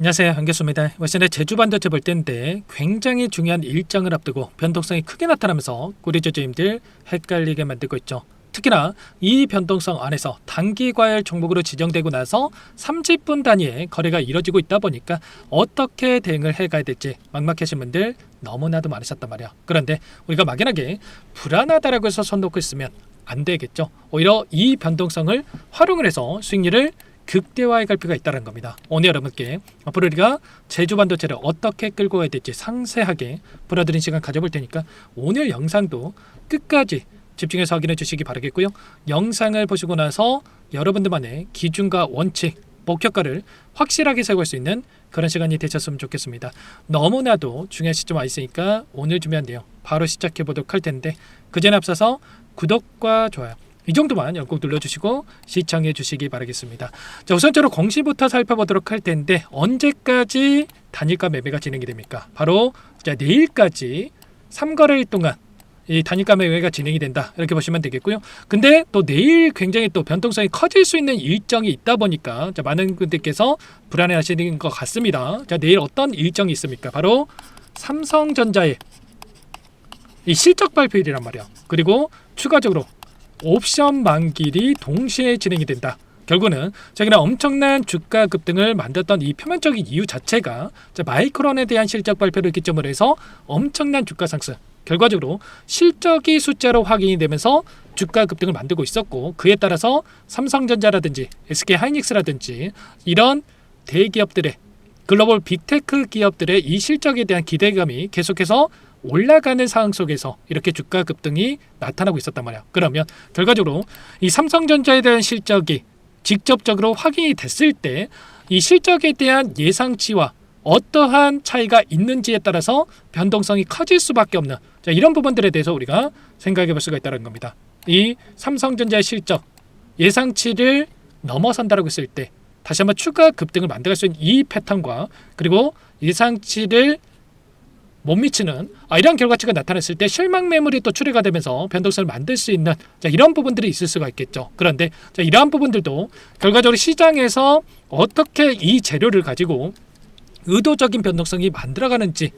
안녕하세요, 한교수입니다. 월신의 제주 반도체 볼 때인데 굉장히 중요한 일정을 앞두고 변동성이 크게 나타나면서 우리 주주님들 헷갈리게 만들고 있죠. 특히나 이 변동성 안에서 단기 과열 종목으로 지정되고 나서 30분 단위의 거래가 이뤄지고 있다 보니까 어떻게 대응을 해가야 될지 막막하신 분들 너무나도 많으셨단 말이야. 그런데 우리가 막연하게 불안하다라고 해서 손 놓고 있으면 안 되겠죠. 오히려 이 변동성을 활용을 해서 수익률을 극대화해 갈 필요가 있다는 겁니다. 오늘 여러분께 앞으로 우리가 제주 반도체를 어떻게 끌고 가야 될지 상세하게 풀어드린 시간 가져볼 테니까 오늘 영상도 끝까지 집중해서 확인해 주시기 바라겠고요. 영상을 보시고 나서 여러분들만의 기준과 원칙, 목표가를 확실하게 세울 수 있는 그런 시간이 되셨으면 좋겠습니다. 너무나도 중요한 시점 와 있으니까 오늘 준비한 내용 바로 시작해 보도록 할 텐데 그 전에 앞서서 구독과 좋아요 이 정도만 꼭 눌러주시고 시청해 주시기 바라겠습니다. 자, 우선적으로 공시부터 살펴보도록 할 텐데 언제까지 단일가 매매가 진행이 됩니까? 바로 내일까지 3거래일 동안 이 단일가 매매가 진행이 된다 이렇게 보시면 되겠고요. 근데 또 내일 굉장히 또 변동성이 커질 수 있는 일정이 있다 보니까 많은 분들께서 불안해 하시는 것 같습니다. 자, 내일 어떤 일정이 있습니까? 바로 삼성전자의 이 실적 발표일이란 말이야. 그리고 추가적으로 옵션 만기일이 동시에 진행이 된다. 결국은 최근에 엄청난 주가 급등을 만들었던 이 표면적인 이유 자체가 마이크론에 대한 실적 발표를 기점으로 해서 엄청난 주가 상승, 결과적으로 실적이 숫자로 확인이 되면서 주가 급등을 만들고 있었고, 그에 따라서 삼성전자라든지 SK하이닉스라든지 이런 대기업들의 글로벌 빅테크 기업들의 이 실적에 대한 기대감이 계속해서 올라가는 상황 속에서 이렇게 주가 급등이 나타나고 있었단 말이야. 그러면 결과적으로 이 삼성전자에 대한 실적이 직접적으로 확인이 됐을 때 이 실적에 대한 예상치와 어떠한 차이가 있는지에 따라서 변동성이 커질 수밖에 없는 이런 부분들에 대해서 우리가 생각해 볼 수가 있다는 겁니다. 이 삼성전자의 실적 예상치를 넘어선다라고 했을 때 다시 한번 추가 급등을 만들어갈 수 있는 이 패턴과 그리고 예상치를 못 미치는 이런 결과치가 나타났을 때 실망 매물이 또 출회가 되면서 변동성을 만들 수 있는 이런 부분들이 있을 수가 있겠죠. 그런데 이러한 부분들도 결과적으로 시장에서 어떻게 이 재료를 가지고 의도적인 변동성이 만들어가는지,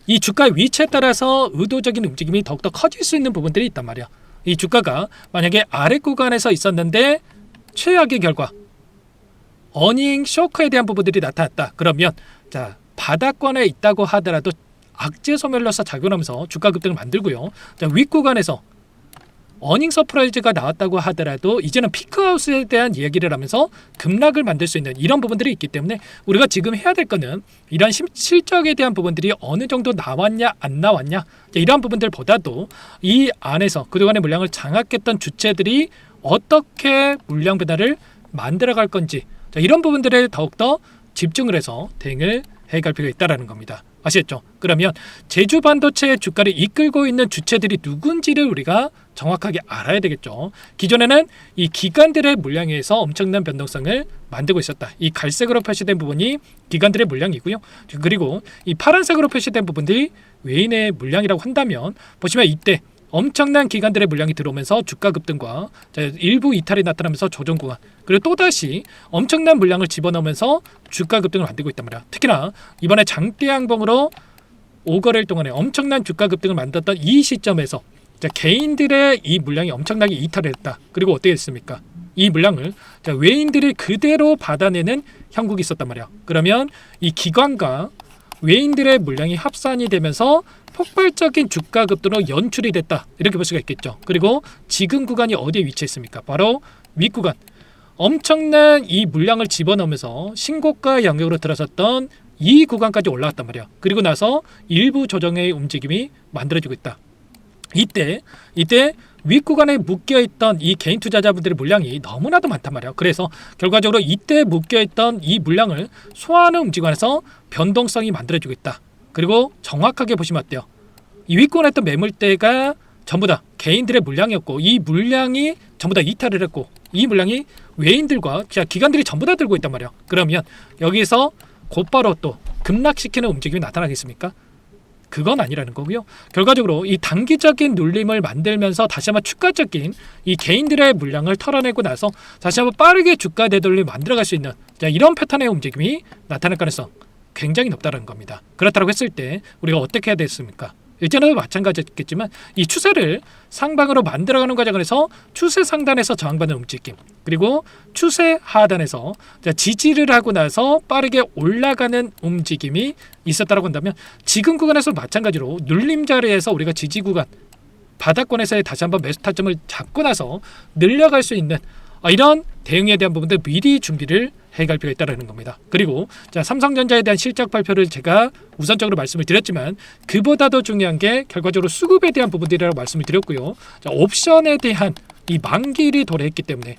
이 주가의 위치에 따라서 의도적인 움직임이 더욱더 커질 수 있는 부분들이 있단 말이야. 이 주가가 만약에 아래 구간에서 있었는데 최악의 결과 어닝 쇼크에 대한 부분들이 나타났다. 그러면 바닥권에 있다고 하더라도 악재 소멸로서 작용하면서 주가 급등을 만들고요. 윗구간에서 어닝 서프라이즈가 나왔다고 하더라도 이제는 피크아웃에 대한 이야기를 하면서 급락을 만들 수 있는 이런 부분들이 있기 때문에 우리가 지금 해야 될 거는 이런 실적에 대한 부분들이 어느 정도 나왔냐 안 나왔냐 이런 부분들보다도 이 안에서 그동안의 물량을 장악했던 주체들이 어떻게 물량 변화를 만들어갈 건지 이런 부분들에 더욱더 집중을 해서 대응을 해갈 필요가 있다는 겁니다. 아시겠죠? 그러면 제주 반도체의 주가를 이끌고 있는 주체들이 누군지를 우리가 정확하게 알아야 되겠죠. 기존에는 이 기관들의 물량에 의해서 엄청난 변동성을 만들고 있었다. 이 갈색으로 표시된 부분이 기관들의 물량이고요. 그리고 이 파란색으로 표시된 부분들이 외인의 물량이라고 한다면 보시면 이때 엄청난 기관들의 물량이 들어오면서 주가 급등과 일부 이탈이 나타나면서 조정 구간, 그리고 또다시 엄청난 물량을 집어넣으면서 주가 급등을 만들고 있단 말이야. 특히나 이번에 장대 양봉으로 5거래일 동안에 엄청난 주가 급등을 만들었던 이 시점에서 개인들의 이 물량이 엄청나게 이탈을 했다. 그리고 어떻게 됐습니까? 이 물량을 외인들이 그대로 받아내는 형국이 있었단 말이야. 그러면 이 기관과 외인들의 물량이 합산이 되면서 폭발적인 주가 급등으로 연출이 됐다. 이렇게 볼 수가 있겠죠. 그리고 지금 구간이 어디에 위치해 있습니까? 바로 윗구간. 엄청난 이 물량을 집어넣으면서 신고가 영역으로 들어섰던 이 구간까지 올라왔단 말이야. 그리고 나서 일부 조정의 움직임이 만들어지고 있다. 이때 윗구간에 묶여있던 이 개인 투자자분들의 물량이 너무나도 많단 말이야. 그래서 결과적으로 이때 묶여있던 이 물량을 소화하는 움직임에서 변동성이 만들어지고 있다. 그리고 정확하게 보시면 어때요? 이 윗구간에 있던 매물대가 전부 다 개인들의 물량이었고 이 물량이 전부 다 이탈을 했고 이 물량이 외인들과 기관들이 전부 다 들고 있단 말이야. 그러면 여기서 곧바로 또 급락시키는 움직임이 나타나겠습니까? 그건 아니라는 거고요. 결과적으로 이 단기적인 눌림을 만들면서 다시 한번 추가적인 이 개인들의 물량을 털어내고 나서 다시 한번 빠르게 주가 되돌림을 만들어갈 수 있는 이런 패턴의 움직임이 나타날 가능성 굉장히 높다는 겁니다. 그렇다고 했을 때 우리가 어떻게 해야 됐습니까? 일전에도 마찬가지였겠지만 이 추세를 상방으로 만들어가는 과정에서 추세 상단에서 저항받는 움직임, 그리고 추세 하단에서 지지를 하고 나서 빠르게 올라가는 움직임이 있었다고 한다면 지금 구간에서 마찬가지로 눌림 자리에서 우리가 지지 구간 바닥권에서의 다시 한번 매수 타점을 잡고 나서 늘려갈 수 있는 이런 대응에 대한 부분들 미리 준비를 해갈 필요가 있다는 겁니다. 그리고 삼성전자에 대한 실적 발표를 제가 우선적으로 말씀을 드렸지만 그보다도 중요한 게 결과적으로 수급에 대한 부분들이라고 말씀을 드렸고요. 옵션에 대한 이 만기일이 도래했기 때문에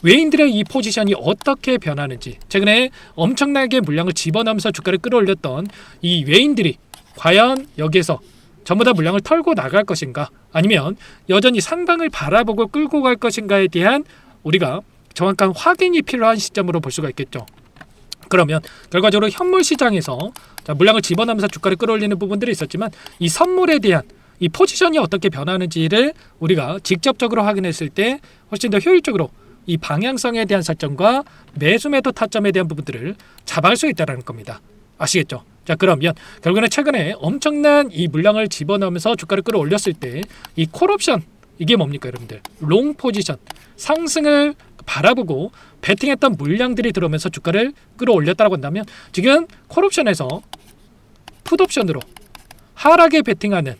외인들의 이 포지션이 어떻게 변하는지, 최근에 엄청나게 물량을 집어넣으면서 주가를 끌어올렸던 이 외인들이 과연 여기에서 전부 다 물량을 털고 나갈 것인가, 아니면 여전히 상방을 바라보고 끌고 갈 것인가에 대한 우리가 정확한 확인이 필요한 시점으로 볼 수가 있겠죠. 그러면 결과적으로 현물 시장에서 물량을 집어넣으면서 주가를 끌어올리는 부분들이 있었지만 이 선물에 대한 이 포지션이 어떻게 변하는지를 우리가 직접적으로 확인했을 때 훨씬 더 효율적으로 이 방향성에 대한 설정과 매수 매도 타점에 대한 부분들을 잡아갈 수 있다는 겁니다. 아시겠죠? 자, 그러면 결국에는 최근에 엄청난 이 물량을 집어넣으면서 주가를 끌어올렸을 때 이 콜옵션, 이게 뭡니까 여러분들? 롱 포지션, 상승을 바라보고 베팅했던 물량들이 들어오면서 주가를 끌어올렸다고 한다면 지금 콜옵션에서 풋옵션으로 하락에 베팅하는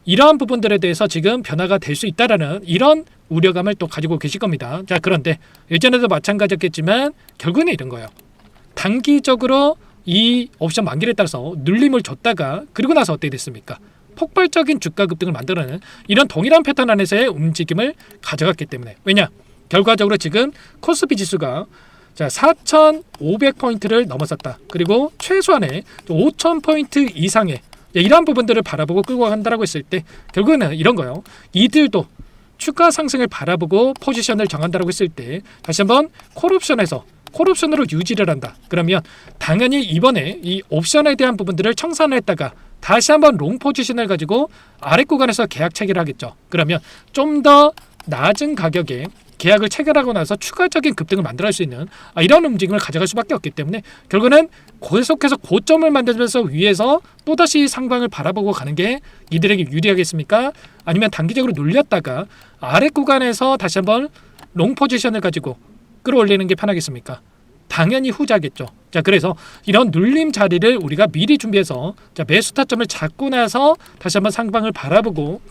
이러한 부분들에 대해서 지금 변화가 될 수 있다라는 이런 우려감을 또 가지고 계실 겁니다. 자, 그런데 예전에도 마찬가지였겠지만 결국은 이런 거예요. 단기적으로 이 옵션 만기에 따라서 눌림을 줬다가 그리고 나서 어떻게 됐습니까? 폭발적인 주가 급등을 만들어내는 이런 동일한 패턴 안에서의 움직임을 가져갔기 때문에, 왜냐? 결과적으로 지금 코스피 지수가 4,500포인트를 넘어섰다. 그리고 최소한의 5,000포인트 이상의 이러한 부분들을 바라보고 끌고 간다고 했을 때 결국에는 이런 거예요. 이들도 추가 상승을 바라보고 포지션을 정한다고 했을 때 다시 한번 콜옵션으로 유지를 한다. 그러면 당연히 이번에 이 옵션에 대한 부분들을 청산을 했다가 다시 한번 롱 포지션을 가지고 아래 구간에서 계약 체결을 하겠죠. 그러면 좀 더 낮은 가격에 계약을 체결하고 나서 추가적인 급등을 만들어낼 수 있는 이런 움직임을 가져갈 수밖에 없기 때문에 결국에는 계속해서 고점을 만들면서 위에서 또다시 상방을 바라보고 가는 게 이들에게 유리하겠습니까? 아니면 단기적으로 눌렸다가 아래 구간에서 다시 한번 롱 포지션을 가지고 끌어올리는 게 편하겠습니까? 당연히 후자겠죠. 자, 그래서 이런 눌림 자리를 우리가 미리 준비해서 매수 타점을 잡고 나서 다시 한번 상방을 바라보고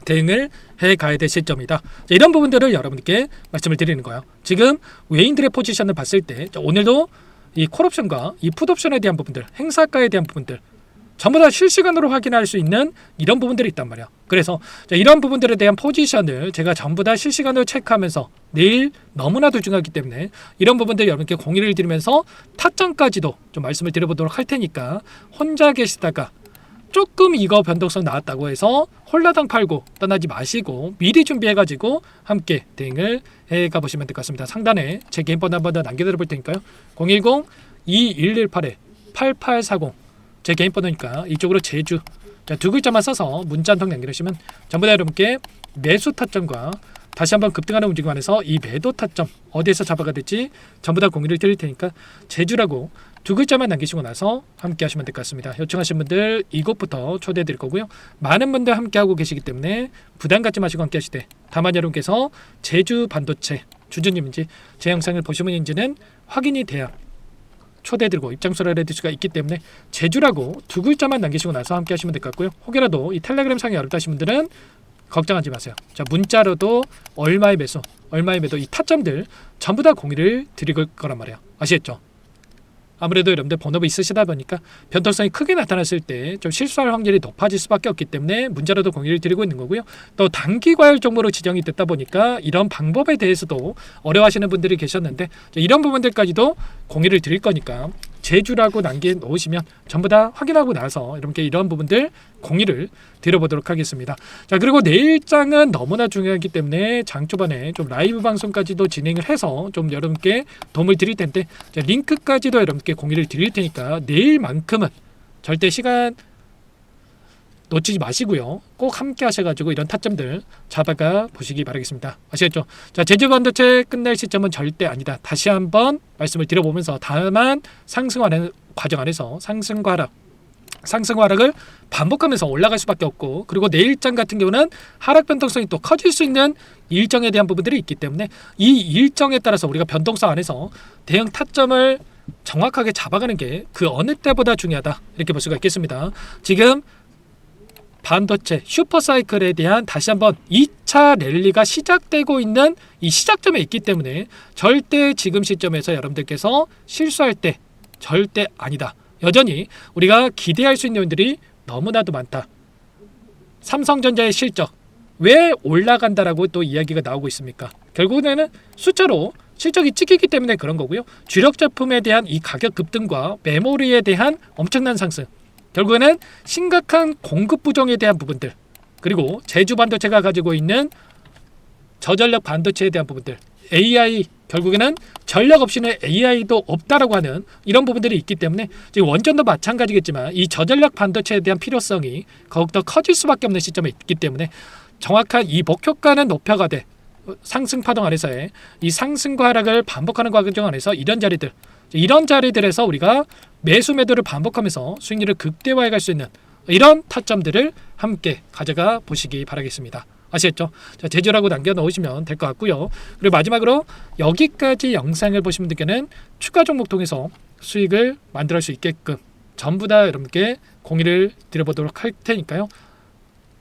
대응을 해가야 될 시점이다. 이런 부분들을 여러분께 말씀을 드리는 거예요. 지금 외인들의 포지션을 봤을 때 오늘도 이 콜옵션과 이 풋옵션에 대한 부분들, 행사가에 대한 부분들 전부 다 실시간으로 확인할 수 있는 이런 부분들이 있단 말이야. 그래서 이런 부분들에 대한 포지션을 제가 전부 다 실시간으로 체크하면서 내일 너무나도 중요하기 때문에 이런 부분들 여러분께 공유를 드리면서 타점까지도 좀 말씀을 드려보도록 할 테니까 혼자 계시다가 조금 이거 변동성 나왔다고 해서 홀라당 팔고 떠나지 마시고 미리 준비해가지고 함께 대응을 해가 보시면 될 것 같습니다. 상단에 제 개인 번호 한번 더 남겨드려 볼 테니까요. 010-2118-8840 제 개인 번호니까 이쪽으로 제주 두 글자만 써서 문자 한 통 남겨주시면 전부 다 여러분께 매수 타점과 다시 한번 급등하는 움직임 안에서 이 매도 타점 어디에서 잡아가 될지 전부 다 공유를 드릴 테니까 제주라고 두 글자만 남기시고 나서 함께 하시면 될 것 같습니다. 요청하신 분들 이곳부터 초대해 드릴 거고요. 많은 분들 함께 하고 계시기 때문에 부담 갖지 마시고 함께 하시되, 다만 여러분께서 제주 반도체 주주님인지 제 영상을 보신 분인지는 확인이 돼야 초대해드리고 입장소를 해드릴 수가 있기 때문에 제주라고 두 글자만 남기시고 나서 함께 하시면 될 것 같고요. 혹여라도 이 텔레그램 상이 어렵다 하신 분들은 걱정하지 마세요. 자, 문자로도 얼마의 매수, 얼마의 매도 이 타점들 전부 다 공유를 드릴 거란 말이에요. 아시겠죠? 아무래도 여러분들 본업이 있으시다 보니까 변동성이 크게 나타났을 때 좀 실수할 확률이 높아질 수밖에 없기 때문에 문자로도 공유를 드리고 있는 거고요. 또 단기 과열 종목으로 지정이 됐다 보니까 이런 방법에 대해서도 어려워하시는 분들이 계셨는데 이런 부분들까지도 공유를 드릴 거니까 제주라고 남겨 놓으시면 전부 다 확인하고 나서 여러분께 이런 부분들 공유를 드려보도록 하겠습니다. 자, 그리고 내일장은 너무나 중요하기 때문에 장 초반에 좀 라이브 방송까지도 진행을 해서 좀 여러분께 도움을 드릴 텐데 자, 링크까지도 여러분께 공유를 드릴 테니까 내일만큼은 절대 시간 놓치지 마시고요. 꼭 함께 하셔가지고 이런 타점들 잡아가 보시기 바라겠습니다. 아시겠죠? 자, 제주 반도체 끝날 시점은 절대 아니다. 다시 한번 말씀을 드려보면서 다만 상승하는 과정 안에서 상승과 하락을 반복하면서 올라갈 수밖에 없고, 그리고 내일장 같은 경우는 하락 변동성이 또 커질 수 있는 일정에 대한 부분들이 있기 때문에 이 일정에 따라서 우리가 변동성 안에서 대응 타점을 정확하게 잡아가는 게 그 어느 때보다 중요하다, 이렇게 볼 수가 있겠습니다. 지금 반도체 슈퍼사이클에 대한 다시 한번 2차 랠리가 시작되고 있는 이 시작점에 있기 때문에 절대 지금 시점에서 여러분들께서 실수할 때 절대 아니다. 여전히 우리가 기대할 수 있는 요인들이 너무나도 많다. 삼성전자의 실적 왜 올라간다라고 또 이야기가 나오고 있습니까? 결국에는 숫자로 실적이 찍히기 때문에 그런 거고요. 주력 제품에 대한 이 가격 급등과 메모리에 대한 엄청난 상승, 결국에는 심각한 공급 부정에 대한 부분들, 그리고 제주 반도체가 가지고 있는 저전력 반도체에 대한 부분들, AI, 결국에는 전력 없이는 AI도 없다라고 하는 이런 부분들이 있기 때문에 지금 원전도 마찬가지겠지만 이 저전력 반도체에 대한 필요성이 더욱더 커질 수밖에 없는 시점에 있기 때문에 정확한 이 목표가는 높여가되 상승 파동 안에서의 이 상승과 하락을 반복하는 과정 안에서 이런 자리들에서 우리가 매수 매도를 반복하면서 수익률을 극대화해 갈 수 있는 이런 타점들을 함께 가져가 보시기 바라겠습니다. 아시겠죠? 자, 제주라고 남겨놓으시면 될 것 같고요. 그리고 마지막으로 여기까지 영상을 보신 분들께는 추가 종목 통해서 수익을 만들어 수 있게끔 전부 다 여러분께 공유를 드려보도록 할 테니까요.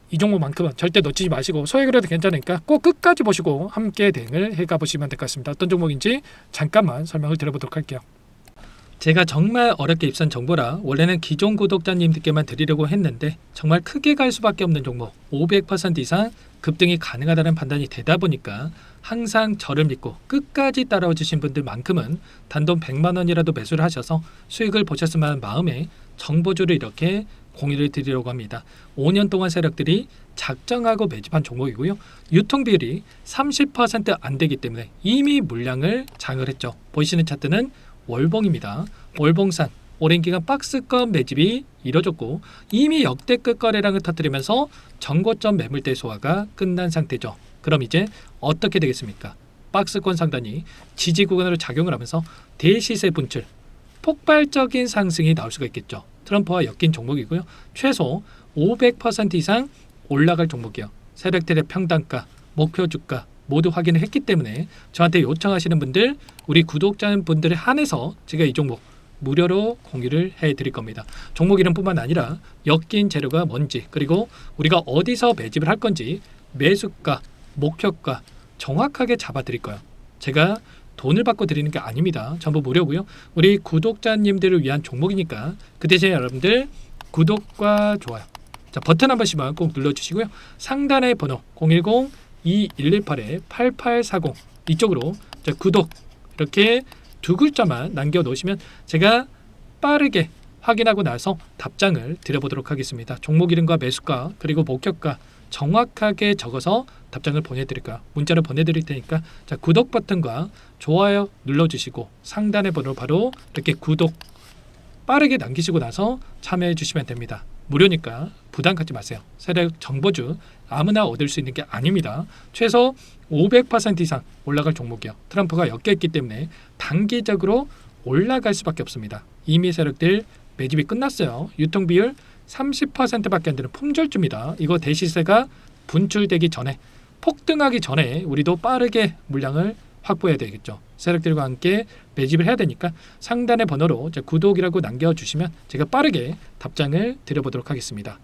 이 종목만큼은 절대 놓치지 마시고, 소액으로 해도 괜찮으니까 꼭 끝까지 보시고 함께 대응을 해가 보시면 될 것 같습니다. 어떤 종목인지 잠깐만 설명을 드려보도록 할게요. 제가 정말 어렵게 입선 정보라 원래는 기존 구독자님들께만 드리려고 했는데 정말 크게 갈 수밖에 없는 종목, 500% 이상 급등이 가능하다는 판단이 되다 보니까 항상 저를 믿고 끝까지 따라와 주신 분들만큼은 단돈 100만 원이라도 매수를 하셔서 수익을 보셨으면 하는 마음에 정보주를 이렇게 공유를 드리려고 합니다. 5년 동안 세력들이 작정하고 매집한 종목이고요. 유통 비율이 30% 안 되기 때문에 이미 물량을 장을 했죠. 보이시는 차트는 월봉입니다. 월봉산 오랜 기간 박스권 매집이 이뤄졌고 이미 역대급 거래량을 터뜨리면서 전고점 매물대 소화가 끝난 상태죠. 그럼 이제 어떻게 되겠습니까? 박스권 상단이 지지 구간으로 작용을 하면서 대시세 분출, 폭발적인 상승이 나올 수가 있겠죠. 트럼프와 엮인 종목이고요. 최소 500% 이상 올라갈 종목이요. 세력들의 평단가, 목표 주가 모두 확인을 했기 때문에 저한테 요청하시는 분들, 우리 구독자분들에 한해서 제가 이 종목 무료로 공유를 해드릴 겁니다. 종목 이름뿐만 아니라 엮인 재료가 뭔지, 그리고 우리가 어디서 매집을 할 건지 매수가, 목표가 정확하게 잡아드릴 거예요. 제가 돈을 받고 드리는 게 아닙니다. 전부 무료고요. 우리 구독자님들을 위한 종목이니까 그 대신에 여러분들 구독과 좋아요, 자, 버튼 한 번씩만 꼭 눌러주시고요. 상단의 번호 010-2118-8840 이쪽으로 구독 이렇게 두 글자만 남겨놓으시면 제가 빠르게 확인하고 나서 답장을 드려보도록 하겠습니다. 종목 이름과 매수가 그리고 목표가 정확하게 적어서 답장을 보내드릴까요? 문자를 보내드릴 테니까 자, 구독 버튼과 좋아요 눌러주시고 상단의 번호 바로 이렇게 구독 빠르게 남기시고 나서 참여해 주시면 됩니다. 무료니까 부담 갖지 마세요. 세력 정보주 아무나 얻을 수 있는 게 아닙니다. 최소 500% 이상 올라갈 종목이요. 트럼프가 엮였기 때문에 단기적으로 올라갈 수밖에 없습니다. 이미 세력들 매집이 끝났어요. 유통비율 30%밖에 안 되는 품절주입니다. 이거 대시세가 분출되기 전에, 폭등하기 전에 우리도 빠르게 물량을 확보해야 되겠죠. 세력들과 함께 매집을 해야 되니까 상단의 번호로 구독이라고 남겨주시면 제가 빠르게 답장을 드려보도록 하겠습니다.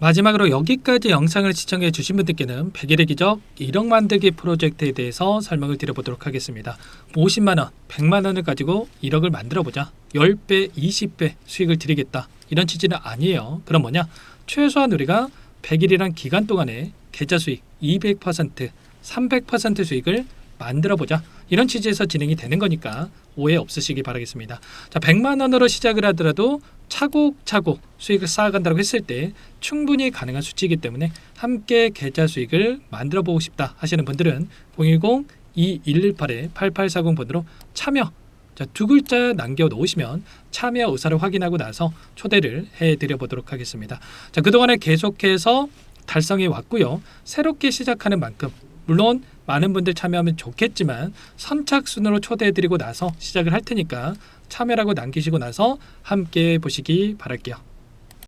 마지막으로 여기까지 영상을 시청해 주신 분들께는 100일의 기적 1억 만들기 프로젝트에 대해서 설명을 드려보도록 하겠습니다. 50만원, 100만원을 가지고 1억을 만들어보자. 10배, 20배 수익을 드리겠다. 이런 취지는 아니에요. 그럼 뭐냐? 최소한 우리가 100일이란 기간 동안에 계좌 수익 200%, 300% 수익을 만들어보자. 이런 취지에서 진행이 되는 거니까 오해 없으시기 바라겠습니다. 자, 100만 원으로 시작을 하더라도 차곡차곡 수익을 쌓아간다고 했을 때 충분히 가능한 수치이기 때문에 함께 계좌 수익을 만들어보고 싶다 하시는 분들은 010-2118-8840번으로 참여 자, 두 글자 남겨놓으시면 참여 의사를 확인하고 나서 초대를 해드려 보도록 하겠습니다. 자, 그동안에 계속해서 달성해 왔고요. 새롭게 시작하는 만큼 물론 많은 분들 참여하면 좋겠지만 선착순으로 초대해드리고 나서 시작을 할 테니까 참여라고 남기시고 나서 함께 보시기 바랄게요.